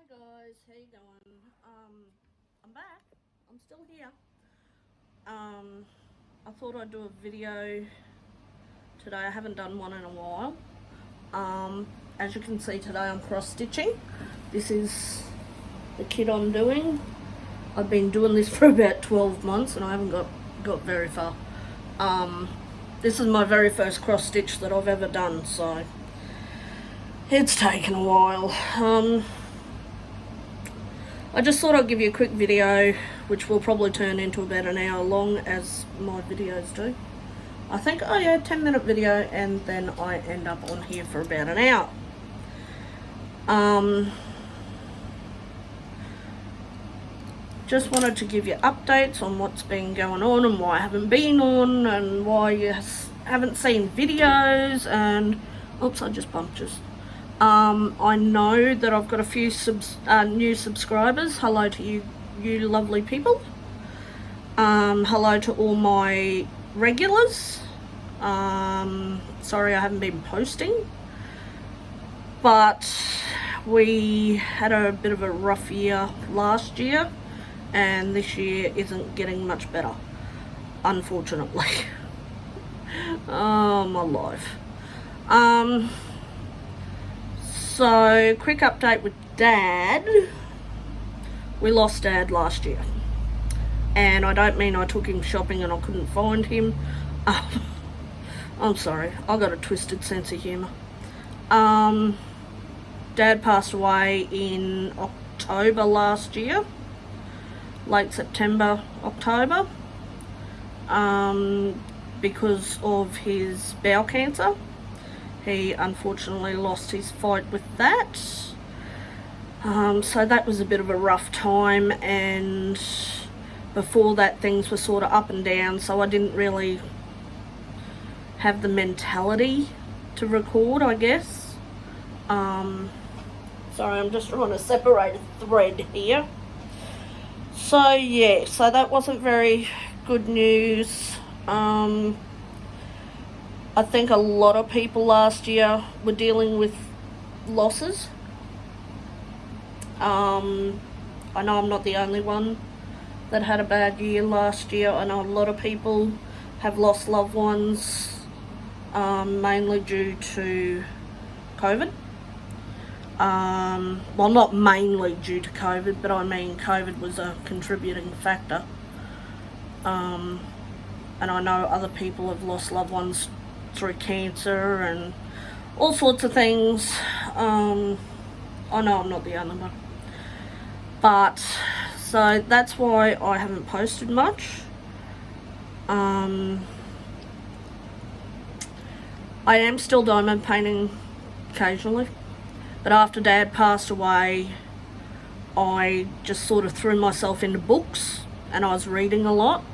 Guys, how you going? I'm back. I'm still here. I thought I'd do a video today. I haven't done one in a while. As you can see today, I'm cross stitching. This is the kit I'm doing. I've been doing this for about 12 months and I haven't got very far. This is my very first cross stitch that I've ever done, so it's taken a while. I just thought I'd give you a quick video, which will probably turn into about an hour long, as my videos do. I think, 10-minute video, and then I end up on here for about an hour. Just wanted to give you updates on what's been going on and why I haven't been on and why you haven't seen videos, and oops, I just bumped just. I know that I've got a few new subscribers. Hello to you lovely people. Hello to all my regulars. Sorry I haven't been posting, but we had a bit of a rough year last year, and this year isn't getting much better, unfortunately. Oh, my life. So, quick update with Dad. We lost Dad last year. And I don't mean I took him shopping and I couldn't find him. I'm sorry, I got a twisted sense of humour. Dad passed away in October last year. Late September, October. Because of his bowel cancer. He unfortunately lost his fight with that. So that was a bit of a rough time, and before that things were sort of up and down, so I didn't really have the mentality to record, I guess. Sorry, I'm just trying to separate a thread here. So yeah, so that wasn't very good news. I think a lot of people last year were dealing with losses. I know I'm not the only one that had a bad year last year. I know a lot of people have lost loved ones, mainly due to COVID. Well, not mainly due to COVID, but I mean COVID was a contributing factor. And I know other people have lost loved ones through cancer and all sorts of things. I know I'm not the only one, but so that's why I haven't posted much. I am still diamond painting occasionally, but after Dad passed away, I just sort of threw myself into books and I was reading a lot.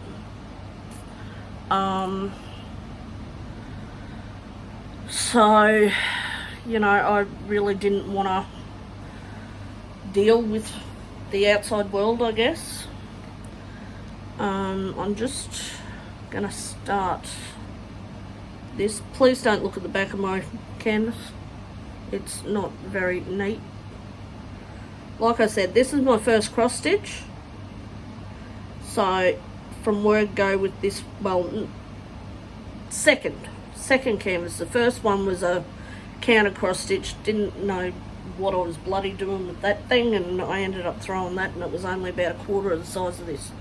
So, you know, I really didn't want to deal with the outside world, I guess. I'm just going to start this. Please don't look at the back of my canvas. It's not very neat. Like I said, this is my first cross stitch. So, from word go with this, well, second canvas. The first one was a counter cross stitch. Didn't know what I was bloody doing with that thing, and I ended up throwing that, and it was only about a quarter of the size of this.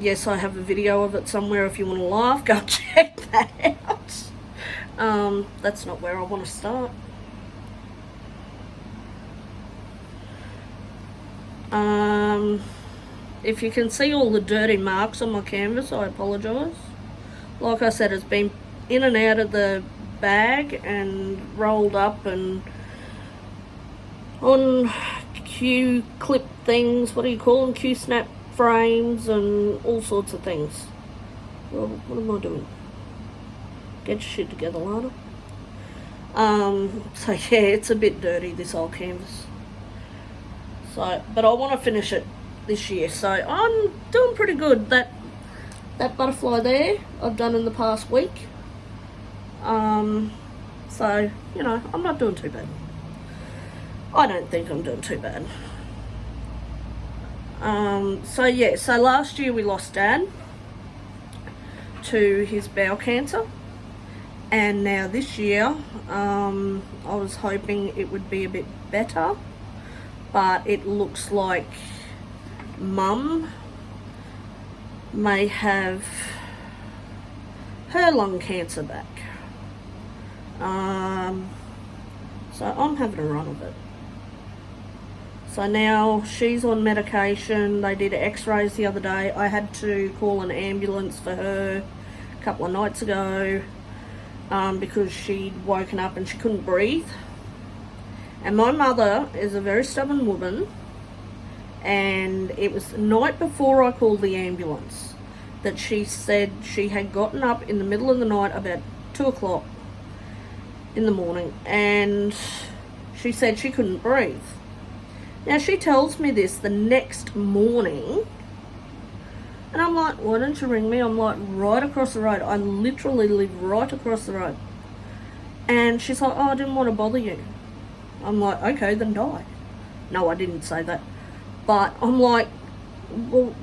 Yes, I have a video of it somewhere. If you want to laugh, go check that out. That's not where I want to start. If you can see all the dirty marks on my canvas, I apologise. Like I said, it's been in and out of the bag and rolled up and on Q-clip things, what do you call them, Q-snap frames and all sorts of things. Well, what am I doing? Get your shit together, Lana. So yeah, it's a bit dirty, this old canvas. So, but I want to finish it this year, so I'm doing pretty good. That butterfly there I've done in the past week. So, you know, I'm not doing too bad. I don't think I'm doing too bad. So last year we lost Dad to his bowel cancer, and now this year I was hoping it would be a bit better, but it looks like Mum may have her lung cancer back. So I'm having a run of it. So now she's on medication. They did x-rays the other day. I had to call an ambulance for her a couple of nights ago because she'd woken up and she couldn't breathe. And my mother is a very stubborn woman, and it was the night before I called the ambulance that she said she had gotten up in the middle of the night about 2 o'clock in the morning, and she said she couldn't breathe. Now, she tells me this the next morning, and I'm like, why don't you ring me? I'm like, right across the road. I literally live right across the road. And she's like, oh, I didn't want to bother you. I'm like, okay, then die. No, I didn't say that. But I'm like, well,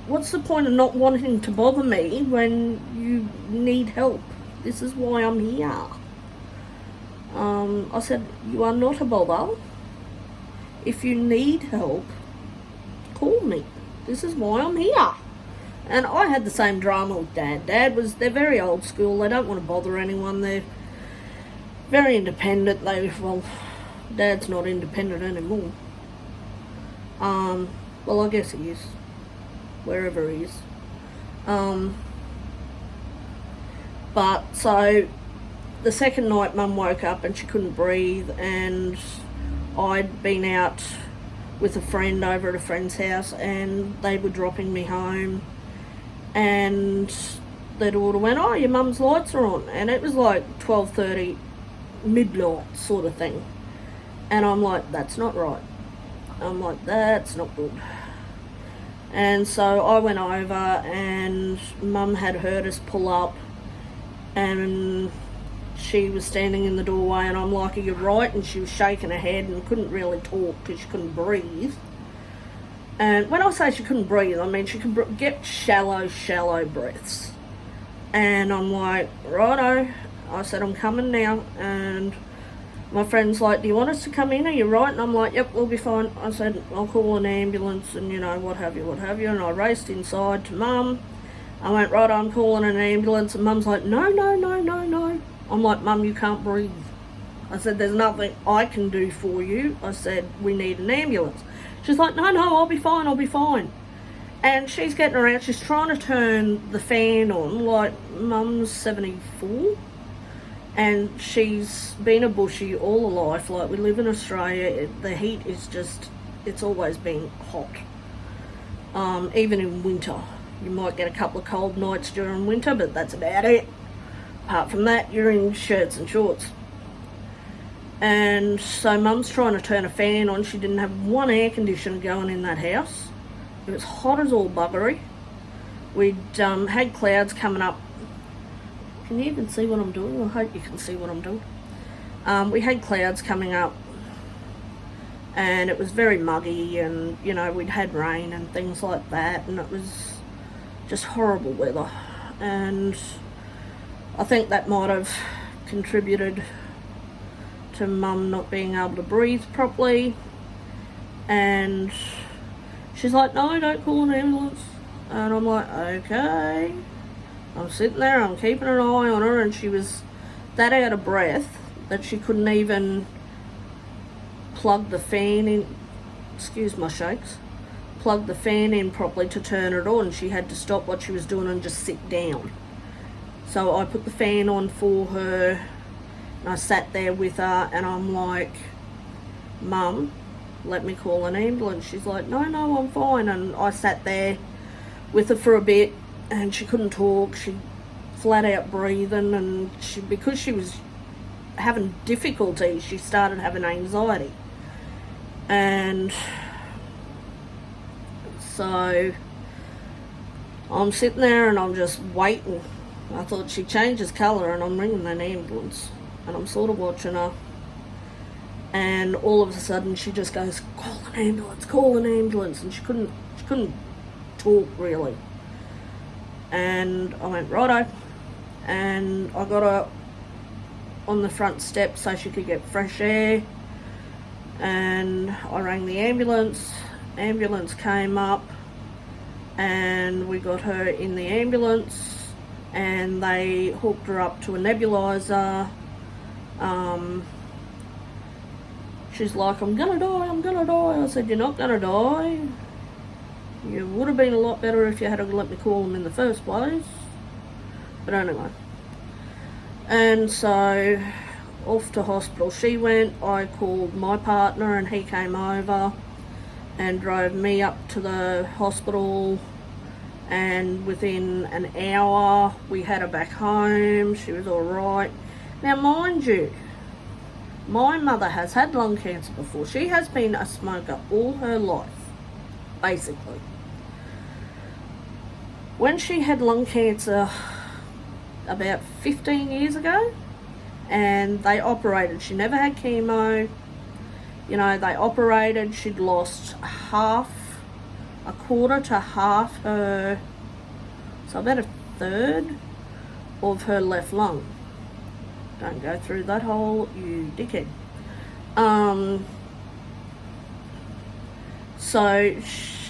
what's the point of not wanting to bother me when you need help? This is why I'm here. I said, you are not a bother. If you need help, call me. This is why I'm here. And I had the same drama with Dad. They're very old school. They don't want to bother anyone. They're very independent. Dad's not independent anymore. Well, I guess he is. Wherever he is. But so the second night Mum woke up and she couldn't breathe, and I'd been out with a friend over at a friend's house, and they were dropping me home, and their daughter went, oh, your mum's lights are on, and it was like 12:30 midnight sort of thing, and I'm like, that's not right. I'm like, that's not good. And so I went over, and Mum had heard us pull up, and she was standing in the doorway, and I'm like, are you right? And she was shaking her head and couldn't really talk because she couldn't breathe. And when I say she couldn't breathe, I mean she could get shallow breaths. And I'm like, righto. I said, I'm coming now. And my friend's like, do you want us to come in? Are you right? And I'm like, yep, we'll be fine. I said, I'll call an ambulance and, what have you. And I raced inside to Mum. I went, right, I'm calling an ambulance. And Mum's like, no. I'm like, Mum, you can't breathe. I said, there's nothing I can do for you. I said, we need an ambulance. She's like, no, I'll be fine. And she's getting around. She's trying to turn the fan on. Like, Mum's 74. And she's been a bushie all her life. Like, we live in Australia. The heat is just, it's always been hot. Even in winter. You might get a couple of cold nights during winter, but that's about it. Apart from that, you're in shirts and shorts. And so Mum's trying to turn a fan on. She didn't have one air conditioner going in that house. It was hot as all buggery. We'd had clouds coming up. Can you even see what I'm doing? I hope you can see what I'm doing. We had clouds coming up, and it was very muggy, and we'd had rain and things like that, and it was just horrible weather. And I think that might have contributed to Mum not being able to breathe properly. And she's like, no, don't call an ambulance. And I'm like, okay. I'm sitting there, I'm keeping an eye on her, and she was that out of breath that she couldn't even plug the fan in, excuse my shakes, plug the fan in properly to turn it on. She had to stop what she was doing and just sit down. So I put the fan on for her, and I sat there with her, and I'm like, Mum, let me call an ambulance. She's like, no, I'm fine. And I sat there with her for a bit, and she couldn't talk. She flat out breathing, and because she was having difficulty, she started having anxiety. And so I'm sitting there and I'm just waiting. I thought she changes colour, and I'm ringing an ambulance, and I'm sort of watching her. and all of a sudden she just goes, call an ambulance, and she couldn't talk really. And I went, righto, and I got her on the front step so she could get fresh air, and I rang the ambulance came up, and we got her in the ambulance, and they hooked her up to a nebulizer. She's like, I'm gonna die. I said, you're not gonna die. You would have been a lot better if you had let me call them in the first place. But anyway. And so, off to hospital she went. I called my partner and he came over and drove me up to the hospital. And within an hour, we had her back home. She was alright. Now, mind you, my mother has had lung cancer before. She has been a smoker all her life, basically. When she had lung cancer about 15 years ago, and they operated, she never had chemo, they operated, she'd lost a quarter to half her, so about a third of her left lung. Don't go through that hole, you dickhead.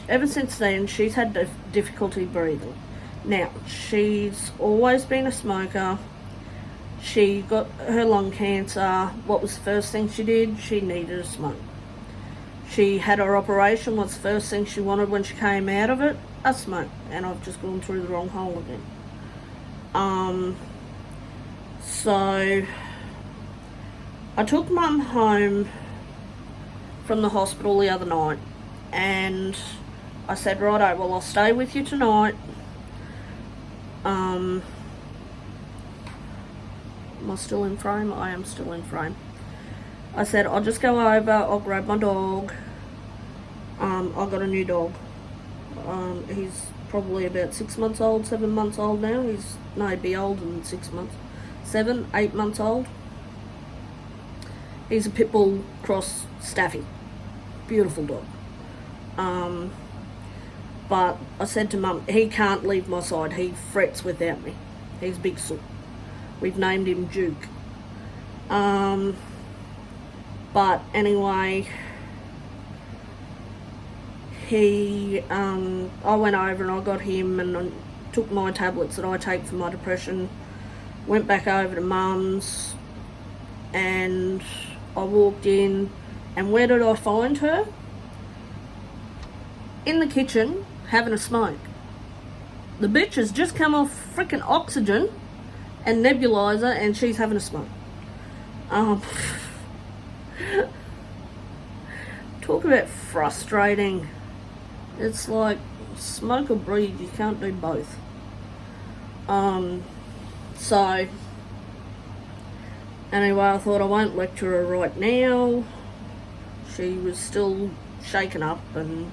Ever since then, she's had difficulty breathing. Now, she's always been a smoker. She got her lung cancer. What was the first thing she did? She needed a smoke. She had her operation. What's the first thing she wanted when she came out of it? A smoke. And I've just gone through the wrong hole again. So I took Mum home from the hospital the other night, and I said, righto, well, I'll stay with you tonight. Am I still in frame? I am still in frame. I said, I'll just go over, I'll grab my dog. I've got a new dog. He's probably about 6 months old, 7 months old now. He'd be older than 6 months. 7, 8 months old. He's a pit bull cross staffy. Beautiful dog. But I said to Mum, he can't leave my side. He frets without me. He's big soot. We've named him Duke. But anyway, I went over and I got him and I took my tablets that I take for my depression, went back over to Mum's, and I walked in, and where did I find her? In the kitchen, having a smoke. The bitch has just come off freaking oxygen and nebulizer, and she's having a smoke. Talk about frustrating. It's like smoke or breathe, you can't do both. So anyway, I thought I won't lecture her right now. She was still shaken up and,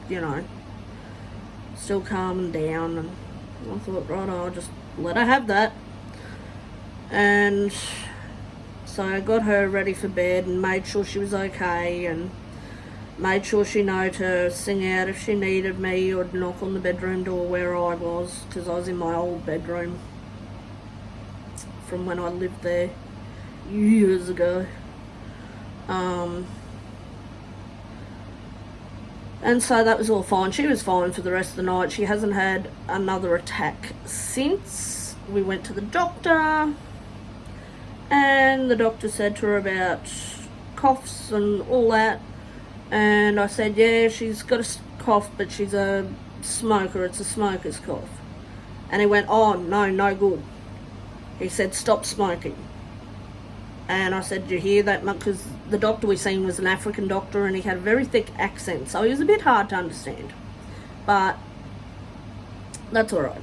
still calming down, and I thought, right, I'll just let her have that. And so I got her ready for bed and made sure she was okay, and made sure she knew to sing out if she needed me, or knock on the bedroom door where I was, because I was in my old bedroom from when I lived there years ago. And so that was all fine. She was fine for the rest of the night. She hasn't had another attack since. We went to the doctor, and the doctor said to her about coughs and all that. And I said, yeah, she's got a cough, but she's a smoker. It's a smoker's cough. And he went, oh, no good. He said, stop smoking. And I said, do you hear that? Because the doctor we seen was an African doctor, and he had a very thick accent, so he was a bit hard to understand. But that's all right.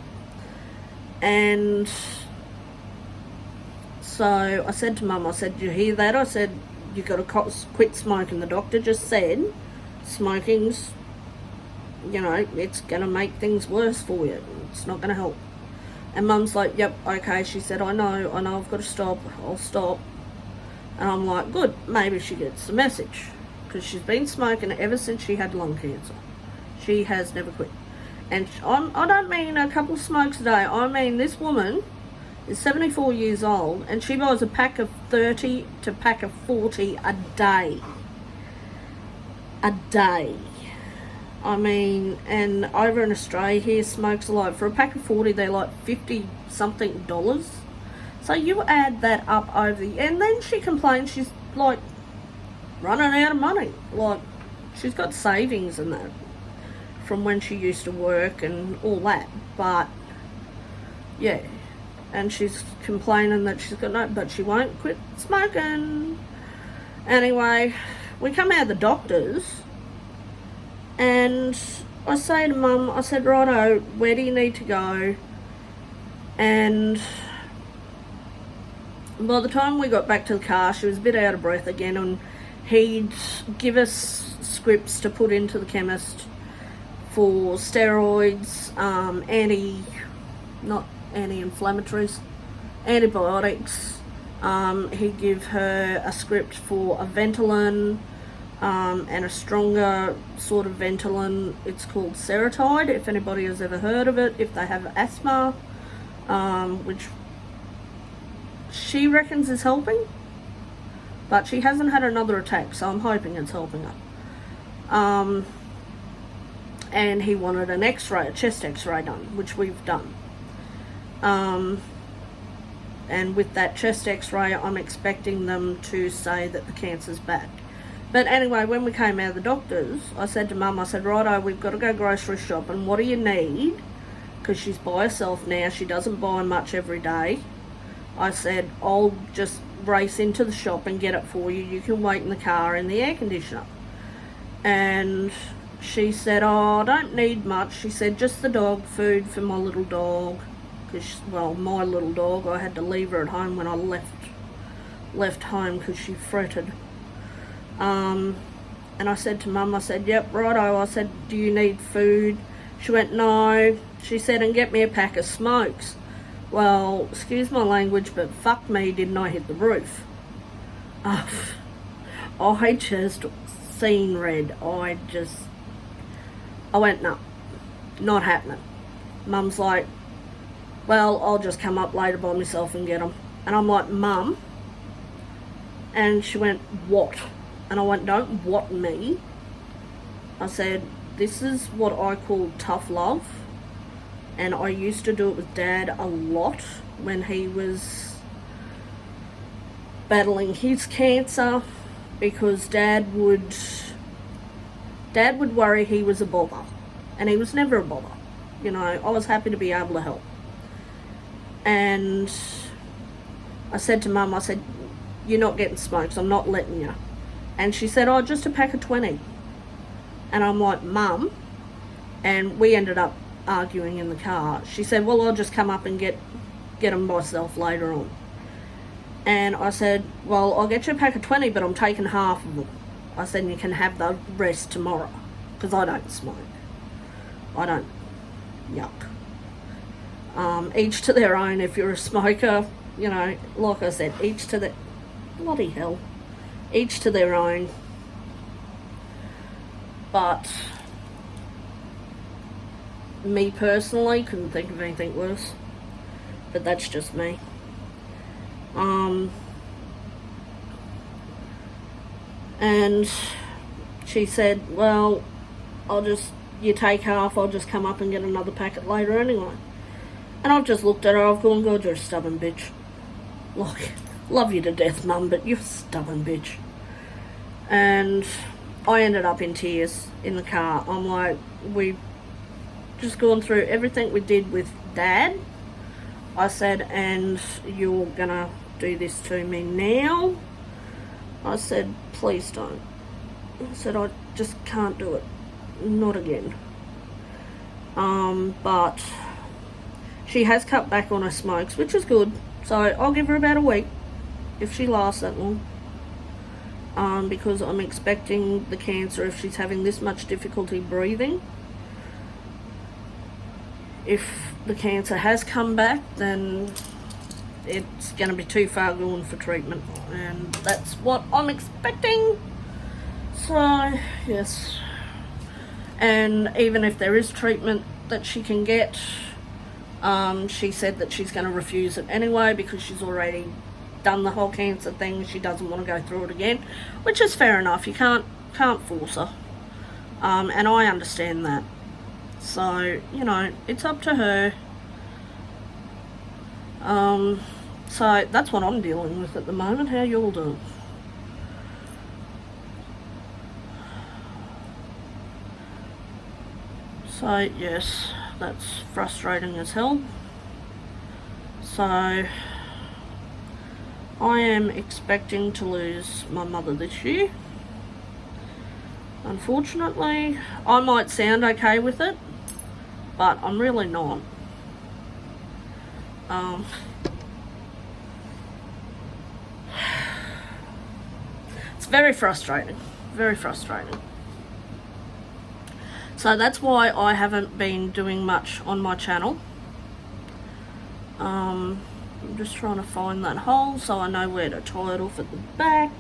And so I said to Mum, I said, do you hear that? I said, you got to quit smoking. The doctor just said smoking's, it's going to make things worse for you. It's not going to help. And Mum's like, yep, okay. She said, I know, I've got to stop. I'll stop. And I'm like, good, maybe she gets the message. Because she's been smoking ever since she had lung cancer. She has never quit. And I don't mean a couple of smokes a day. I mean this woman is 74 years old and she buys a pack of 30 to pack of 40 a day. A day. I mean, and over in Australia here, smokes are like, for a pack of 40, they're like $50 something. So you add that up over the, and then she complains she's like running out of money. Like, she's got savings and that from when she used to work and all that. But, yeah. And she's complaining that she's got no, but she won't quit smoking. Anyway, we come out of the doctor's and I say to Mum, I said, righto, where do you need to go? And by the time we got back to the car, she was a bit out of breath again, and he'd give us scripts to put into the chemist for steroids, not anti-inflammatories, antibiotics. He'd give her a script for a Ventolin, and a stronger sort of Ventolin. It's called Seretide, if anybody has ever heard of it, if they have asthma, which she reckons is helping, but she hasn't had another attack, so I'm hoping it's helping her. And he wanted an x-ray, a chest x-ray done, which we've done. And with that chest x-ray, I'm expecting them to say that the cancer's back. But anyway, when we came out of the doctor's, I said to Mum, I said, righto, we've got to go grocery shopping. What do you need? Because she's by herself now. She doesn't buy much every day. I said, I'll just race into the shop and get it for you. You can wait in the car in the air conditioner. And she said, oh, I don't need much. She said, just the dog food for my little dog. Because, well, my little dog, I had to leave her at home when I left home because she fretted. And I said to Mum, I said, yep, righto. I said, do you need food? She went, no. She said, and get me a pack of smokes. Well, excuse my language, but fuck me, didn't I hit the roof? I just seen red. I went, no, not happening. Mum's like, well, I'll just come up later by myself and get them. And I'm like, Mum. And she went, what? And I went, don't what me. I said, this is what I call tough love. And I used to do it with Dad a lot when he was battling his cancer, because Dad would worry he was a bother. And he was never a bother. You know, I was happy to be able to help. And I said to Mum, I said, you're not getting smokes, I'm not letting you. And she said, oh, just a pack of 20. And I'm like, Mum. And we ended up arguing in the car. She said, well, I'll just come up and get them myself later on. And I said, well, I'll get you a pack of 20, but I'm taking half of them. I said, you can have the rest tomorrow. Because I don't smoke. I don't. Yuck. Each to their own. If you're a smoker, you know, like I said, each to their... Bloody hell. Each to their own. But me personally couldn't think of anything worse. But that's just me. And she said, well, you take half, I'll just come up and get another packet later anyway. And I've just looked at her, I've gone, God, you're a stubborn bitch. Like, love you to death, Mum, but you're a stubborn bitch. And I ended up in tears in the car. I'm like, we've just gone through everything we did with Dad. I said, and you're gonna do this to me now? I said, please don't. I said, I just can't do it. Not again. But she has cut back on her smokes, which is good. So I'll give her about a week if she lasts that long. Because I'm expecting the cancer, if she's having this much difficulty breathing, if the cancer has come back, then it's going to be too far gone for treatment, and that's what I'm expecting. So yes, and even if there is treatment that she can get, she said that she's going to refuse it anyway because she's already done the whole cancer thing. She doesn't want to go through it again, which is fair enough. You can't force her, and I understand that. So, you know, it's up to her. So that's what I'm dealing with at the moment. How y'all doing? So yes, that's frustrating as hell. So I am expecting to lose my mother this year. Unfortunately, I might sound okay with it, but I'm really not. It's very frustrating, very frustrating. So that's why I haven't been doing much on my channel. I'm just trying to find that hole so I know where to tie it off at the back.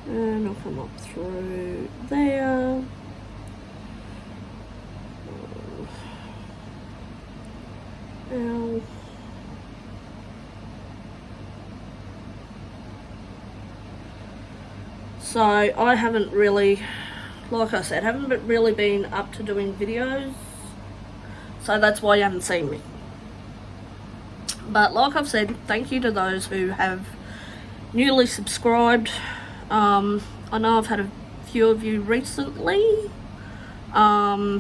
And I'll come up through there. Ow. So I haven't really, like I said, haven't really been up to doing videos. So that's why you haven't seen me. But like I've said, thank you to those who have newly subscribed. I know I've had a few of you recently. But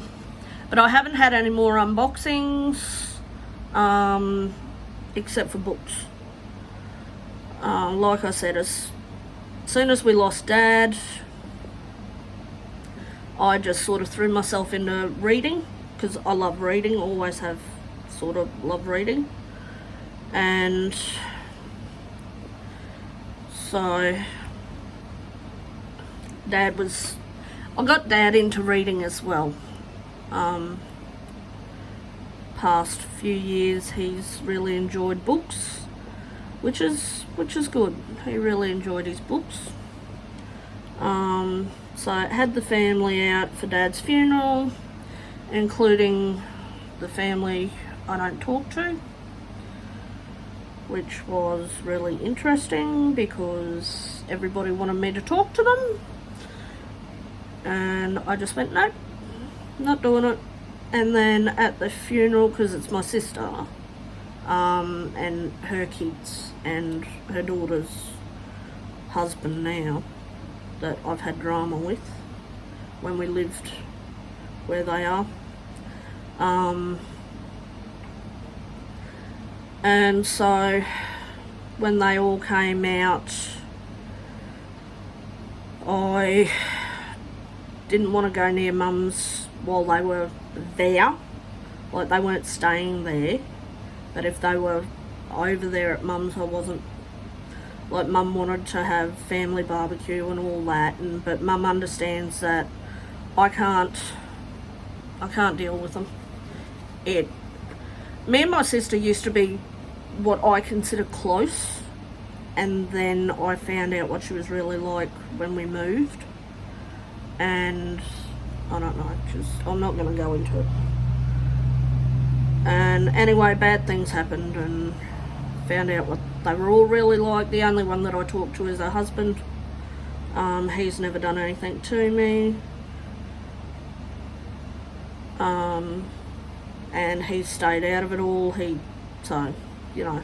I haven't had any more unboxings. Except for books. Like I said, as soon as we lost Dad, I just sort of threw myself into reading because I love reading, always have sort of loved reading. And so I got Dad into reading as well. Past few years he's really enjoyed books, which is good. He really enjoyed his books. So I had the family out for Dad's funeral, including the family I don't talk to, which was really interesting because everybody wanted me to talk to them, and I just went, nope, not doing it. And then at the funeral, because it's my sister, and her kids and her daughter's husband now that I've had drama with when we lived where they are. And so when they all came out, I didn't want to go near Mum's while they were there. Like, they weren't staying there, but if they were over there at Mum's, I wasn't. Like, Mum wanted to have family barbecue and all that, but Mum understands that I can't deal with them. Me and my sister used to be what I consider close, and then I found out what she was really like when we moved, and I don't know, I'm not going to go into it. And anyway, bad things happened, and found out what they were all really like. The only one that I talk to is her husband. He's never done anything to me. And he's stayed out of it all. So, you know,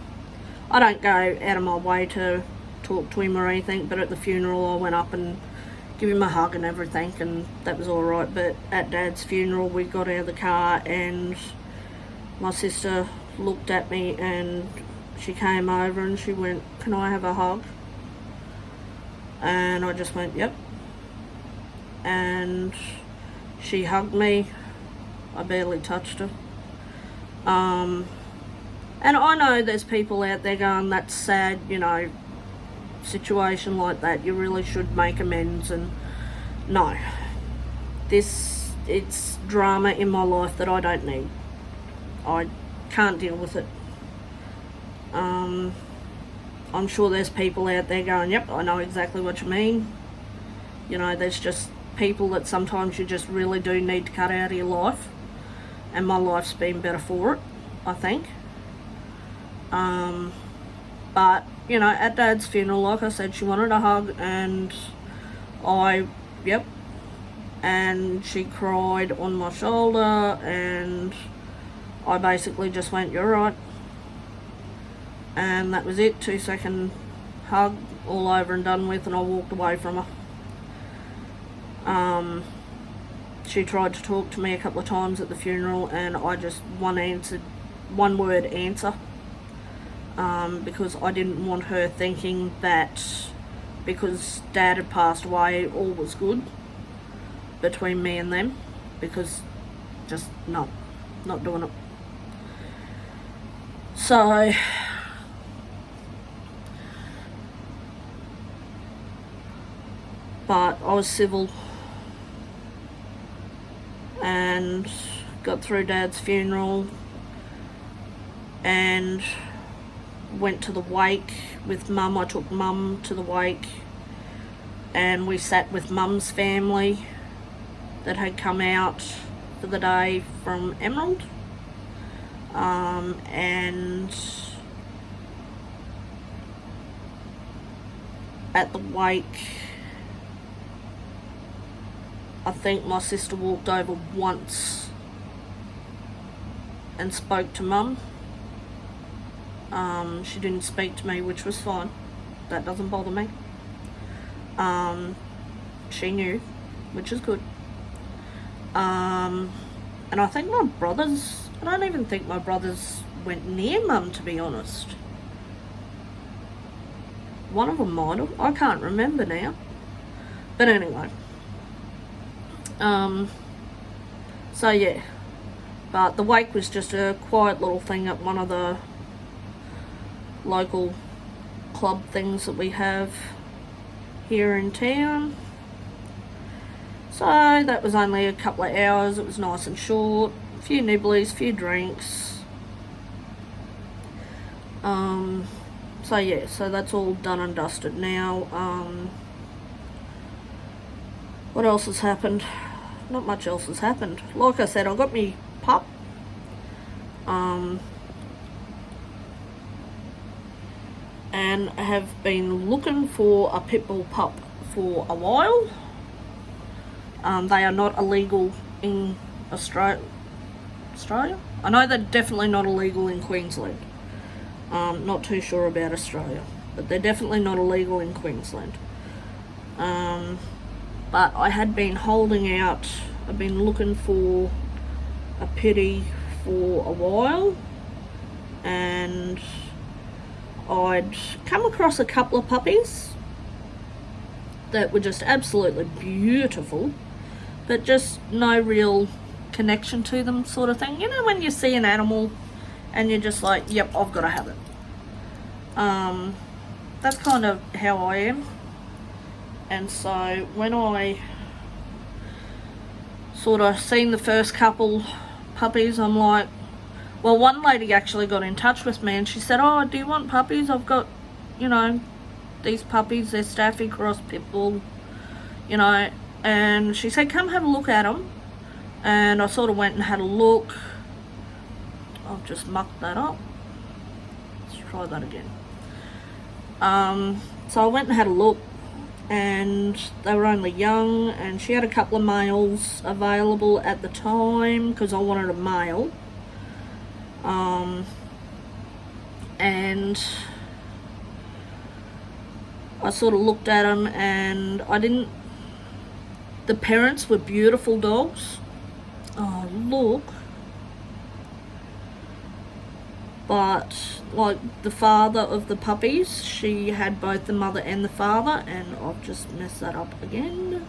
I don't go out of my way to talk to him or anything, but at the funeral I went up and give him a hug and everything, and that was alright. But at Dad's funeral, we got out of the car and my sister looked at me and she came over and she went, "Can I have a hug?" And I just went, "Yep." And she hugged me. I barely touched her. And I know there's people out there going, "That's sad, you know, situation like that, you really should make amends." And no, it's drama in my life that I don't need. I can't deal with it. I'm sure there's people out there going, yep, I know exactly what you mean. You know, there's just people that sometimes you just really do need to cut out of your life. And my life's been better for it, I think. But, you know, at Dad's funeral, like I said, she wanted a hug, and yep. And she cried on my shoulder, and I basically just went, you're right. And that was it, 2-second hug, all over and done with, and I walked away from her. She tried to talk to me a couple of times at the funeral, and I just one word answer, because I didn't want her thinking that because Dad had passed away, all was good between me and them, because just not doing it. So but I was civil and got through Dad's funeral and went to the wake with Mum. I took Mum to the wake, and we sat with Mum's family that had come out for the day from Emerald. And at the wake, I think my sister walked over once and spoke to Mum. She didn't speak to me, which was fine. That doesn't bother me. She knew, which is good. And I think my brothers, I don't even think my brothers went near Mum, to be honest. One of them might have. I can't remember now. But anyway. So yeah. But the wake was just a quiet little thing at one of the local club things that we have here in town. So that was only a couple of hours. It was nice and short. A few nibblies, a few drinks. So yeah, so that's all done and dusted now. What else has happened? Not much else has happened. Like I said, I got me pup. And I have been looking for a pit bull pup for a while. They are not illegal in Australia. I know they're definitely not illegal in Queensland. Not too sure about Australia, but they're definitely not illegal in Queensland. But I had been holding out. I've been looking for a pitty for a while, and I'd come across a couple of puppies that were just absolutely beautiful, but just no real connection to them, sort of thing. You know, when you see an animal and you're just like, yep, I've got to have it. That's kind of how I am. And so when I sort of seen the first couple puppies, I'm like, well, one lady actually got in touch with me and she said, oh, do you want puppies? I've got, you know, these puppies, they're Staffy Cross Pit Bull, you know, and she said, come have a look at them. And I sort of went and had a look. I've just mucked that up. Let's try that again. So I went and had a look, and they were only young, and she had a couple of males available at the time because I wanted a male. And I sort of looked at them, and the parents were beautiful dogs. Oh, look. But, like, the father of the puppies, she had both the mother and the father, and I've just messed that up again.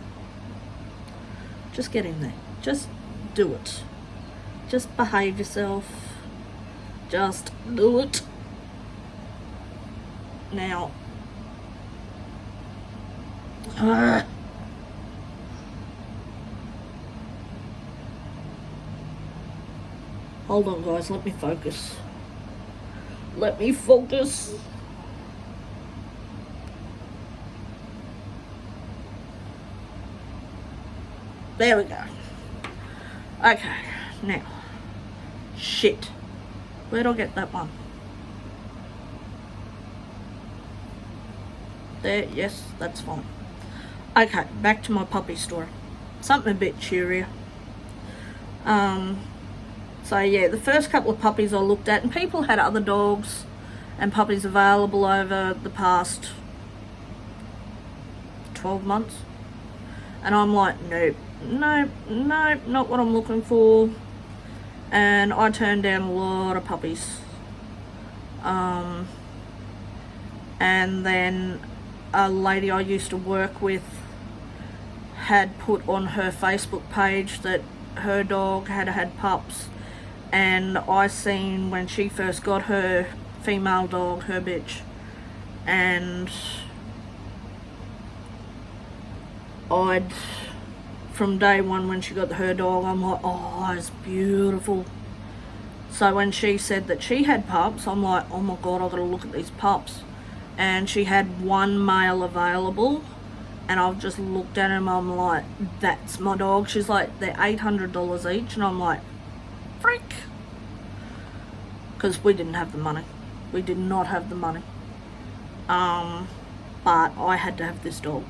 Just get in there. Just do it. Just behave yourself. Just do it. Now. Hold on, guys. Let me focus. Let me focus. There we go. Okay, now, shit. Where'd I get that one? There, yes, that's fine. Okay, back to my puppy story. Something a bit cheerier. So yeah, the first couple of puppies I looked at, and people had other dogs and puppies available over the past 12 months. And I'm like, nope, not what I'm looking for. And I turned down a lot of puppies. And then a lady I used to work with had put on her Facebook page that her dog had pups, and I seen when she first got her female dog, her bitch, and from day one when she got her dog, I'm like, oh, it's beautiful. So when she said that she had pups, I'm like, oh my god, I've got to look at these pups. And she had one male available, and I've just looked at him, I'm like, that's my dog. She's like, they're $800 each, and I'm like, freak. Because we didn't have the money. We did not have the money. But I had to have this dog.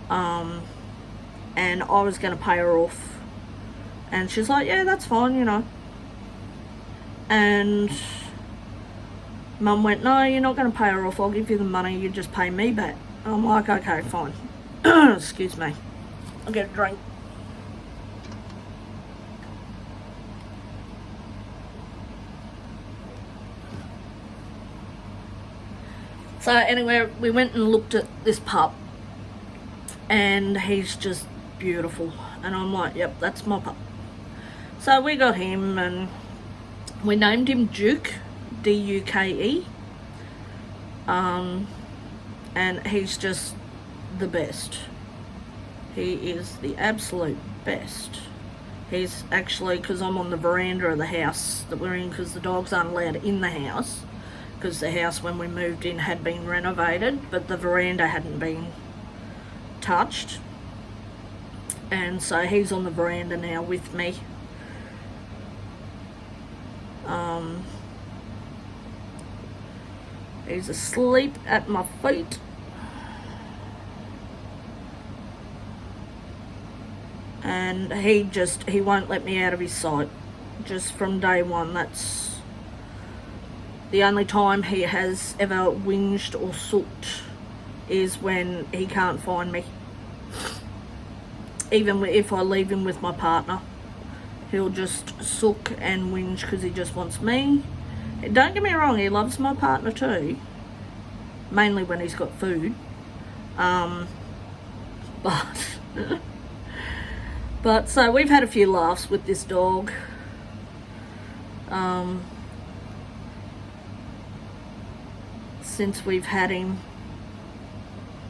And I was going to pay her off. And she's like, yeah, that's fine, you know. And Mum went, no, you're not going to pay her off. I'll give you the money. You just pay me back. I'm like, okay, fine. Excuse me. I'll get a drink. So anyway, we went and looked at this pup. And he's just beautiful. And I'm like, yep, that's my pup. So we got him and we named him Duke. D-U-K-E. And he's just the best. He is the absolute best. He's actually, because I'm on the veranda of the house that we're in, because the dogs aren't allowed in the house, because the house when we moved in had been renovated, but the veranda hadn't been touched. And so he's on the veranda now with me. He's asleep at my feet. And he won't let me out of his sight. Just from day one. That's the only time he has ever whinged or sooked, is when he can't find me. Even if I leave him with my partner, he'll just sook and whinge because he just wants me. Don't get me wrong, he loves my partner too, mainly when he's got food, but so we've had a few laughs with this dog. Since we've had him,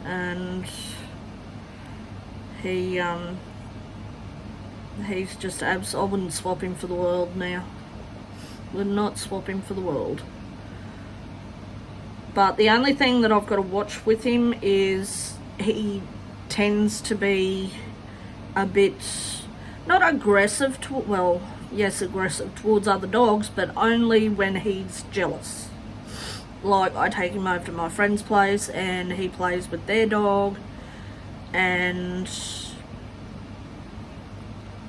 and he's just I wouldn't swap him for the world now. Would not swap him for the world. But the only thing that I've got to watch with him is he tends to be a bit, not aggressive, well, yes, aggressive towards other dogs, but only when he's jealous. Like, I take him over to my friend's place and he plays with their dog, and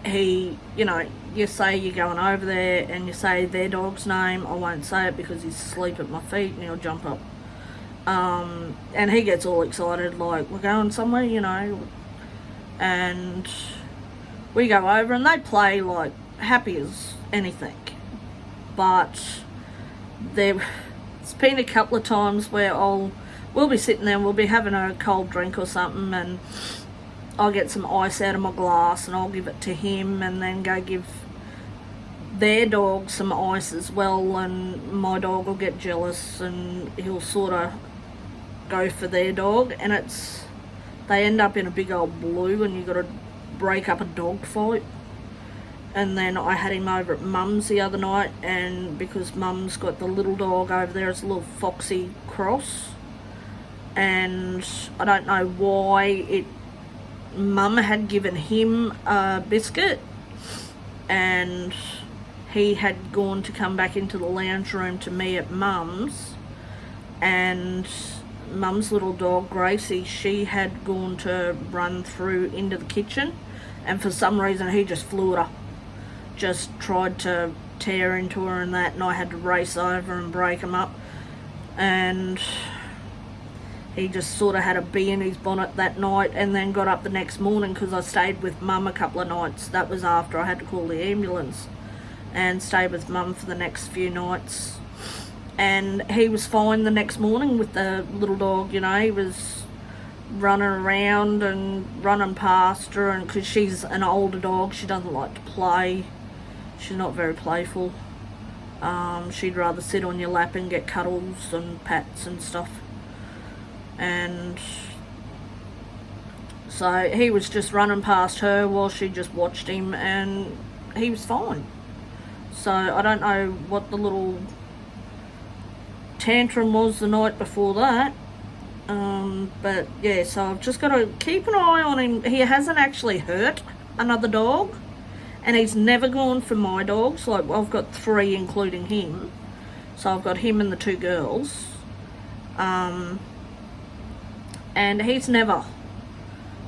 he, you know, you say you're going over there and you say their dog's name. I won't say it because he's asleep at my feet and he'll jump up. And he gets all excited, like, we're going somewhere, you know. And we go over and they play like happy as anything. But it's been a couple of times where we'll be sitting there and we'll be having a cold drink or something, and I'll get some ice out of my glass and I'll give it to him, and then go give their dog some ice as well, and my dog will get jealous and he'll sort of go for their dog, and they end up in a big old blue and you've got to break up a dog fight. and then I had him over at Mum's the other night, and because Mum's got the little dog over there, it's a little foxy cross, and I don't know why Mum had given him a biscuit, and he had gone to come back into the lounge room to me at Mum's, and Mum's little dog Gracie, she had gone to run through into the kitchen, and for some reason he just flew at her, just tried to tear into her and that, and I had to race over and break him up, and he just sort of had a bee in his bonnet that night, and then got up the next morning because I stayed with Mum a couple of nights. That was after I had to call the ambulance, and stayed with Mum for the next few nights. And he was fine the next morning with the little dog, you know. He was running around and running past her, and because she's an older dog, she doesn't like to play. She's not very playful. She'd rather sit on your lap and get cuddles and pats and stuff. And so he was just running past her while she just watched him, and he was fine. So I don't know what the little tantrum was the night before that, but yeah, so I've just got to keep an eye on him. He hasn't actually hurt another dog, and he's never gone for my dogs. Like, I've got 3 including him, so I've got him and the 2 girls, and he's never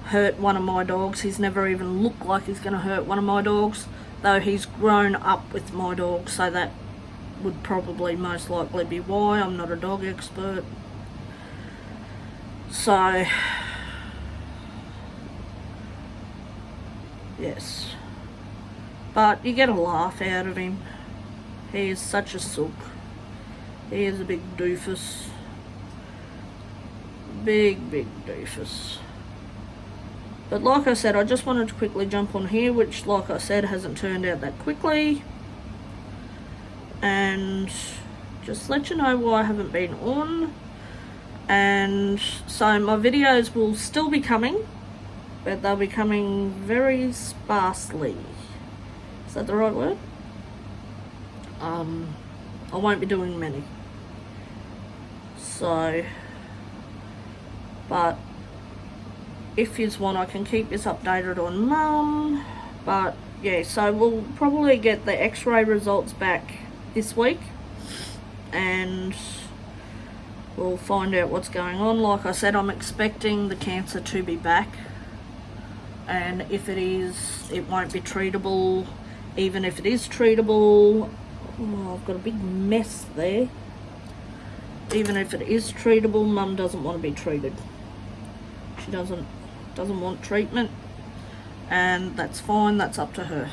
hurt one of my dogs. He's never even looked like he's going to hurt one of my dogs, though he's grown up with my dog, so that would probably most likely be why. I'm not a dog expert. So, yes. But you get a laugh out of him. He is such a sook. He is a big doofus. Big doofus. But like I said, I just wanted to quickly jump on here, which, like I said, hasn't turned out that quickly. And just let you know why I haven't been on. And so my videos will still be coming, but they'll be coming very sparsely. Is that the right word? I won't be doing many. So, but if you want, I can keep this updated on Mum. But yeah, so we'll probably get the x-ray results back this week, and we'll find out what's going on. Like I said, I'm expecting the cancer to be back, and if it is, it won't be treatable. Even if it is treatable, oh, I've got a big mess there. Even if it is treatable, Mum doesn't want to be treated. She doesn't want treatment, and that's fine. That's up to her.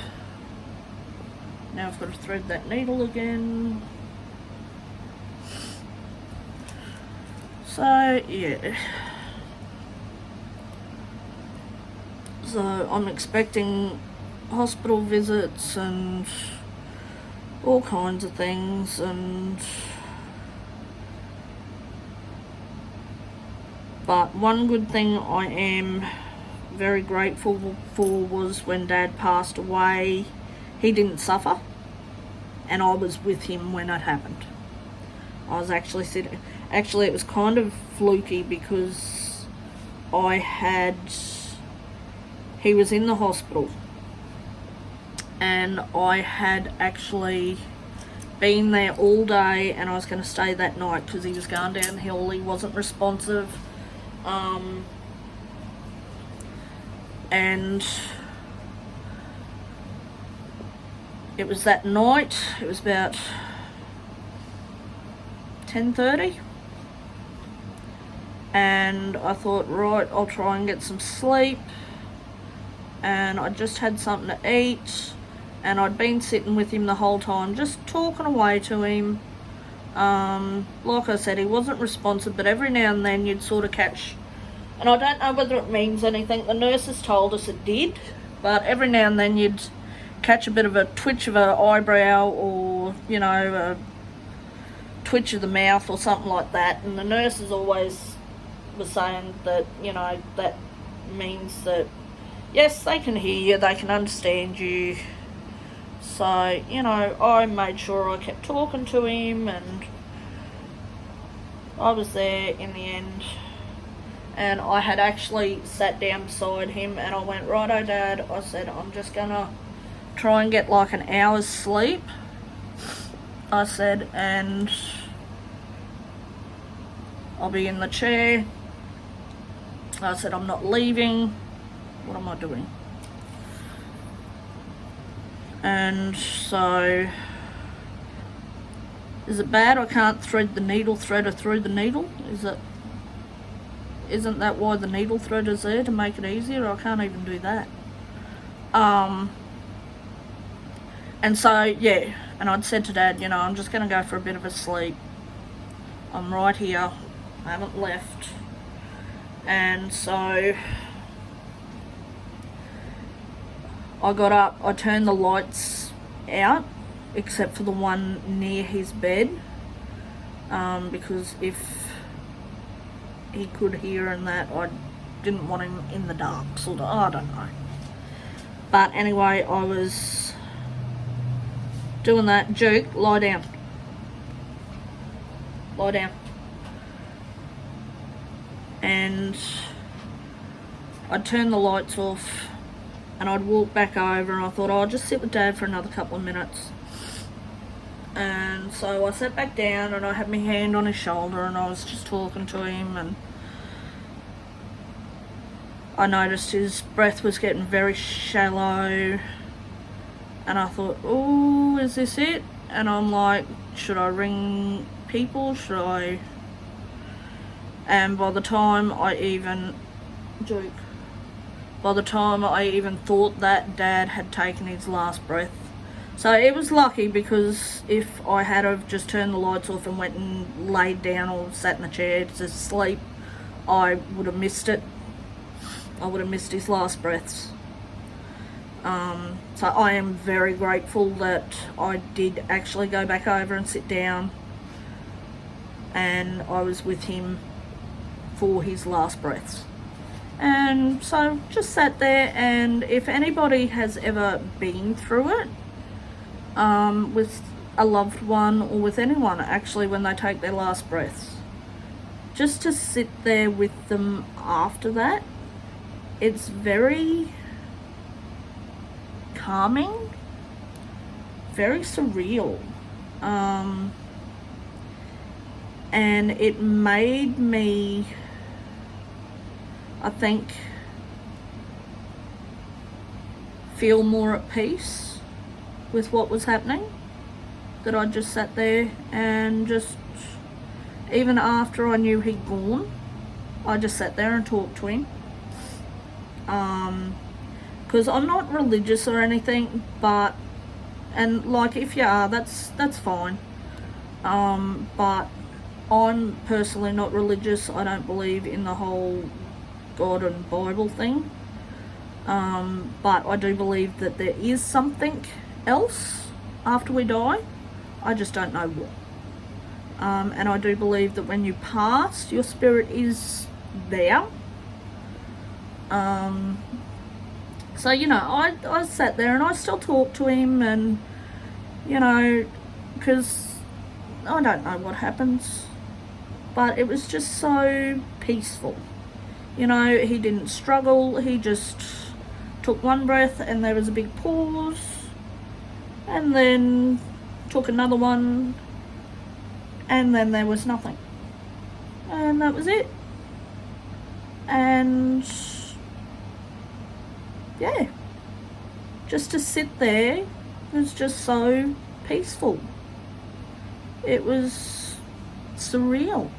Now I've got to thread that needle again. So yeah, so I'm expecting hospital visits and all kinds of things, but one good thing I am very grateful for was when Dad passed away, he didn't suffer, and I was with him when it happened. I was actually sitting, it was kind of fluky because he was in the hospital, and I had actually been there all day, and I was going to stay that night because he was going downhill. He wasn't responsive, and it was that night. It was about 10:30, and I thought, right, I'll try and get some sleep. And I just had something to eat, and I'd been sitting with him the whole time, just talking away to him. Like I said, he wasn't responsive, but every now and then you'd sort of catch, and I don't know whether it means anything, the nurses told us it did, but every now and then you'd catch a bit of a twitch of an eyebrow, or, you know, a twitch of the mouth or something like that, and the nurses always were saying that, you know, that means that yes, they can hear you, they can understand you, So, you know, I made sure I kept talking to him, and I was there in the end. And I had actually sat down beside him and I went, righto Dad, I said, I'm just gonna try and get like an hour's sleep, I said, and I'll be in the chair. I said, I'm not leaving. What am I doing? And so, is it bad I can't thread the needle threader through the needle? Isn't that why the needle threader's there, to make it easier? I can't even do that. And so, yeah, and I'd said to Dad, you know, I'm just going to go for a bit of a sleep. I'm right here. I haven't left. And so I got up, I turned the lights out, except for the one near his bed, because if he could hear and that, I didn't want him in the dark, sort of, I don't know. But anyway, I was doing that. Duke, lie down. Lie down. And I'd turn the lights off and I'd walk back over, and I thought, oh, I'll just sit with Dad for another couple of minutes. And so I sat back down and I had my hand on his shoulder and I was just talking to him, and I noticed his breath was getting very shallow, and I thought, oh, is this it? And I'm like, should I ring people? Should I? And by the time I even thought that, Dad had taken his last breath. So it was lucky, because if I had have just turned the lights off and went and laid down or sat in a chair to sleep, I would have missed it. I would have missed his last breaths. So I am very grateful that I did actually go back over and sit down, and I was with him for his last breaths. And so just sat there, and if anybody has ever been through it, with a loved one or with anyone actually when they take their last breaths, just to sit there with them after that, it's very calming, very surreal, and it made me, I think, feel more at peace with what was happening, that I just sat there and just, even after I knew he'd gone, I just sat there and talked to him. Because I'm not religious or anything, but, and like, if you are, that's fine. But I'm personally not religious. I don't believe in the whole God and Bible thing. But I do believe that there is something else after we die. I just don't know what. And I do believe that when you pass, your spirit is there. So, you know, I sat there and I still talked to him, and, you know, because I don't know what happens, but it was just so peaceful. You know, he didn't struggle, he just took one breath and there was a big pause, and then took another one, and then there was nothing. And that was it. And yeah, just to sit there was just so peaceful. It was surreal.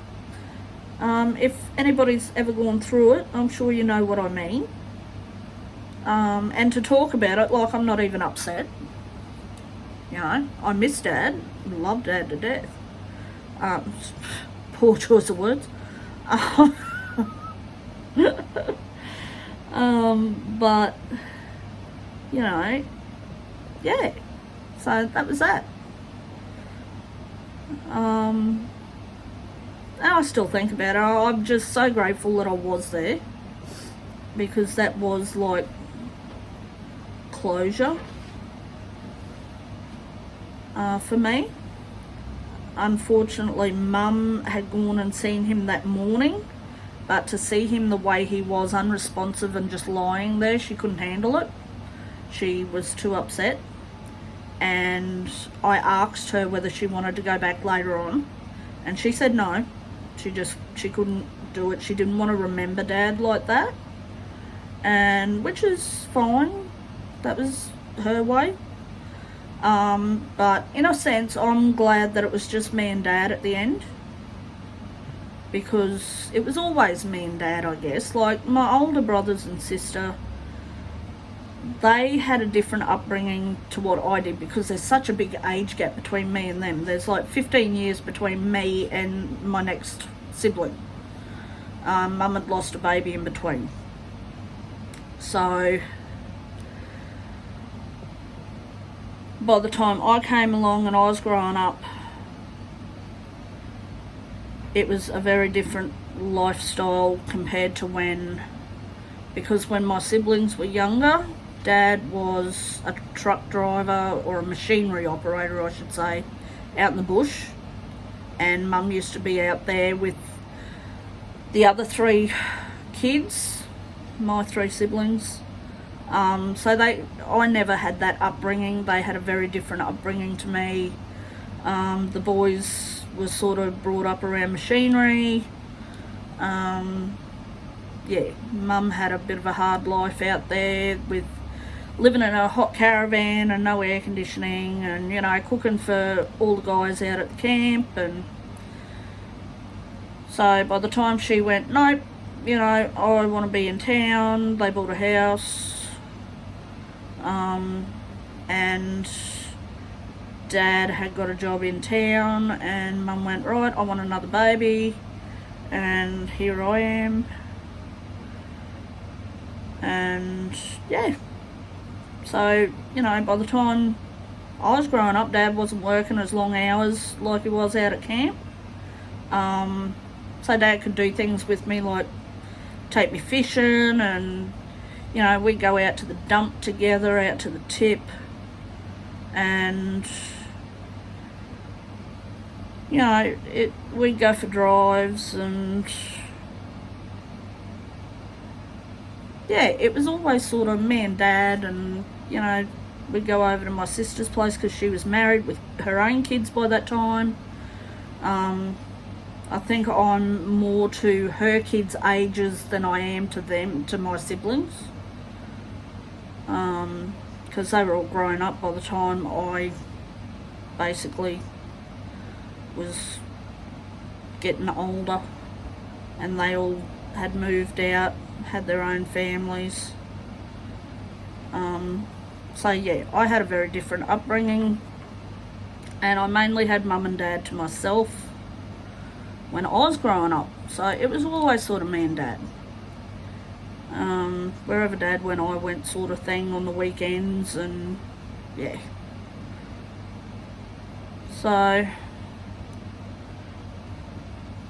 If anybody's ever gone through it, I'm sure you know what I mean. And to talk about it, like, I'm not even upset. You know, I miss Dad, love Dad to death. Poor choice of words. But, you know, yeah, so that was that. And I still think about it. I'm just so grateful that I was there, because that was like closure. for me. Unfortunately, Mum had gone and seen him that morning, but to see him the way he was, unresponsive and just lying there, she couldn't handle it. She was too upset, and I asked her whether she wanted to go back later on, and she said no. She couldn't do it. She didn't want to remember Dad like that, and which is fine. That was her way. But in a sense, I'm glad that it was just me and Dad at the end, because it was always me and Dad, I guess. Like, my older brothers and sister, they had a different upbringing to what I did, because there's such a big age gap between me and them. There's like 15 years between me and my next sibling. Mum had lost a baby in between. So by the time I came along and I was growing up, it was a very different lifestyle compared to because when my siblings were younger, Dad was a truck driver, or a machinery operator I should say, out in the bush, and Mum used to be out there with the other 3 kids, my 3 siblings. So I never had that upbringing. They had a very different upbringing to me. The boys were sort of brought up around machinery. Yeah, Mum had a bit of a hard life out there, with living in a hot caravan and no air conditioning, and, you know, cooking for all the guys out at the camp. And so by the time she went, nope, you know, I want to be in town, they bought a house. And Dad had got a job in town, and Mum went, right, I want another baby, and here I am. And yeah, so, you know, by the time I was growing up, Dad wasn't working as long hours like he was out at camp. So Dad could do things with me, like take me fishing, and, you know, we'd go out to the dump together, out to the tip, and, you know, we'd go for drives, and yeah, it was always sort of me and Dad. And, you know, we'd go over to my sister's place because she was married with her own kids by that time. I think I'm more to her kids' ages than I am to my siblings. Because they were all grown up by the time I basically was getting older, and they all had moved out, had their own families. So yeah, I had a very different upbringing, and I mainly had Mum and Dad to myself when I was growing up. So it was always sort of me and Dad. Wherever Dad went, I went, sort of thing, on the weekends. And yeah, so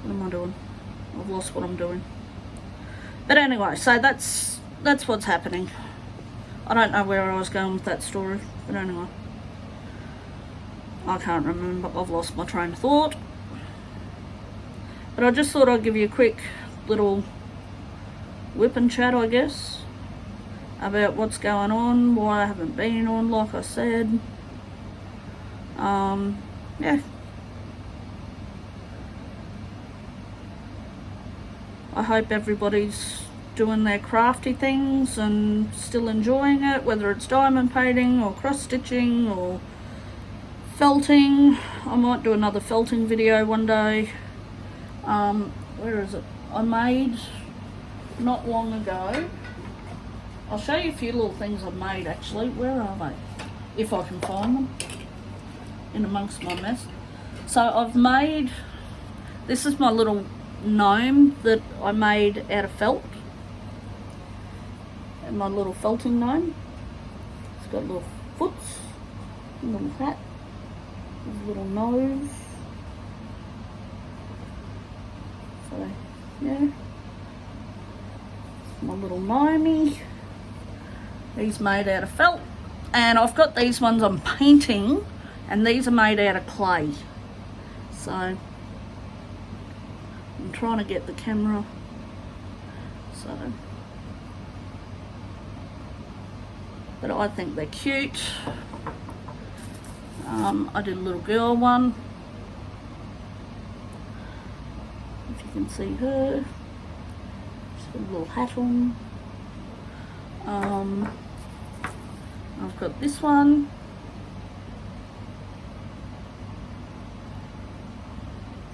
what am I doing? I've lost what I'm doing. But anyway, so that's what's happening. I don't know where I was going with that story, but anyway, I can't remember. I've lost my train of thought. But I just thought I'd give you a quick little whip and chat, I guess, about what's going on, why I haven't been on, like I said. Yeah. I hope everybody's doing their crafty things and still enjoying it, whether it's diamond painting or cross stitching or felting. I might do another felting video one day. Where is it? I made, not long ago, I'll show you a few little things I've made actually. Where are they? If I can find them in amongst my mess. So I've made, this is my little gnome that I made out of felt, and my little felting gnome. It's got little foots, a little hat, a little nose. So yeah, my little gnomey. He's made out of felt, and I've got these ones I'm painting And these are made out of clay. So I'm trying to get the camera. So, but I think they're cute. I did a little girl one. If you can see her. She's got a little hat on. I've got this one.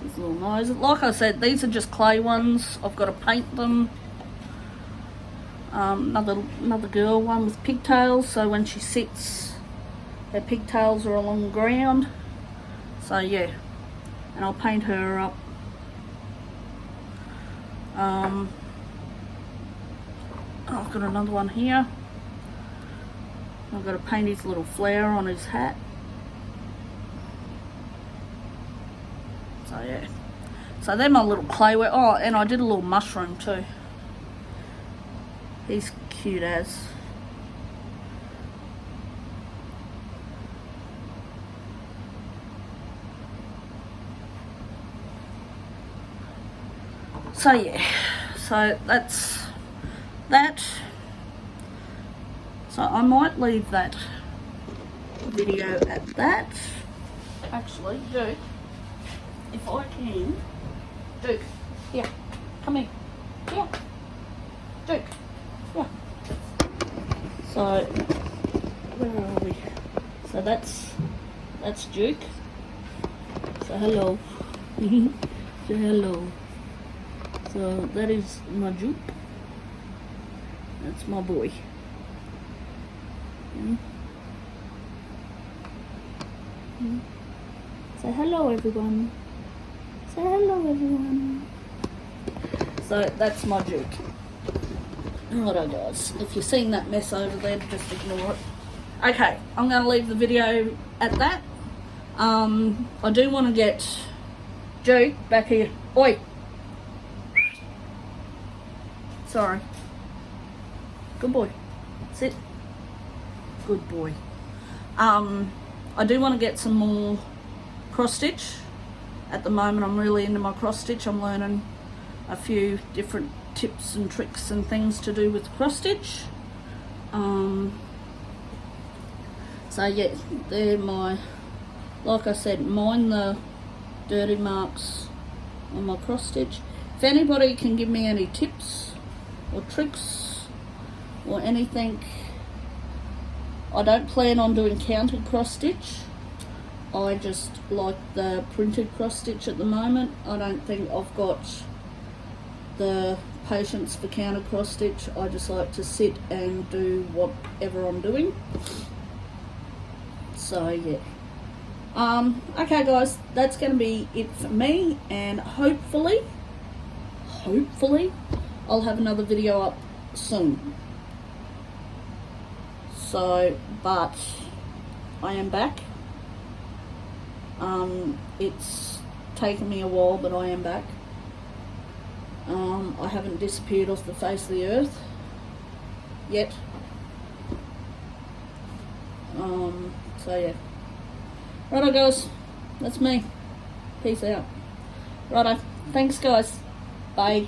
These little noses. Like I said, these are just clay ones. I've got to paint them. Another girl one with pigtails, so when she sits, her pigtails are along the ground. So yeah, and I'll paint her up. I've got another one here. I've got to paint his little flower on his hat. So yeah, so they're my little clayware. Oh, and I did a little mushroom too. He's cute as. So yeah, so that's that. So I might leave that video at that. Actually, Duke, if I can. Duke, here, come here. Here. Duke, here. So, where are we? So that's Duke. So hello. Say hello. So that is my Duke. That's my boy. Say hello, everyone. Say hello, everyone. So that's my Duke. Righto, guys. If you're seeing that mess over there, just ignore it. Okay, I'm going to leave the video at that. I do want to get Duke back here. Oi! Sorry. Good boy. Sit. Good boy. I do want to get some more cross stitch. At the moment I'm really into my cross stitch. I'm learning a few different tips and tricks and things to do with cross stitch. So yeah, they're my, like I said, mind the dirty marks on my cross stitch. If anybody can give me any tips or tricks or anything, I don't plan on doing counted cross stitch. I just like the printed cross stitch at the moment. I don't think I've got the patience for counted cross stitch. I just like to sit and do whatever I'm doing. So yeah. Okay guys, that's going to be it for me, and hopefully I'll have another video up soon. So, but I am back. It's taken me a while, but I am back. I haven't disappeared off the face of the earth yet. So yeah. Righto guys, that's me. Peace out. Righto. Thanks guys. Bye.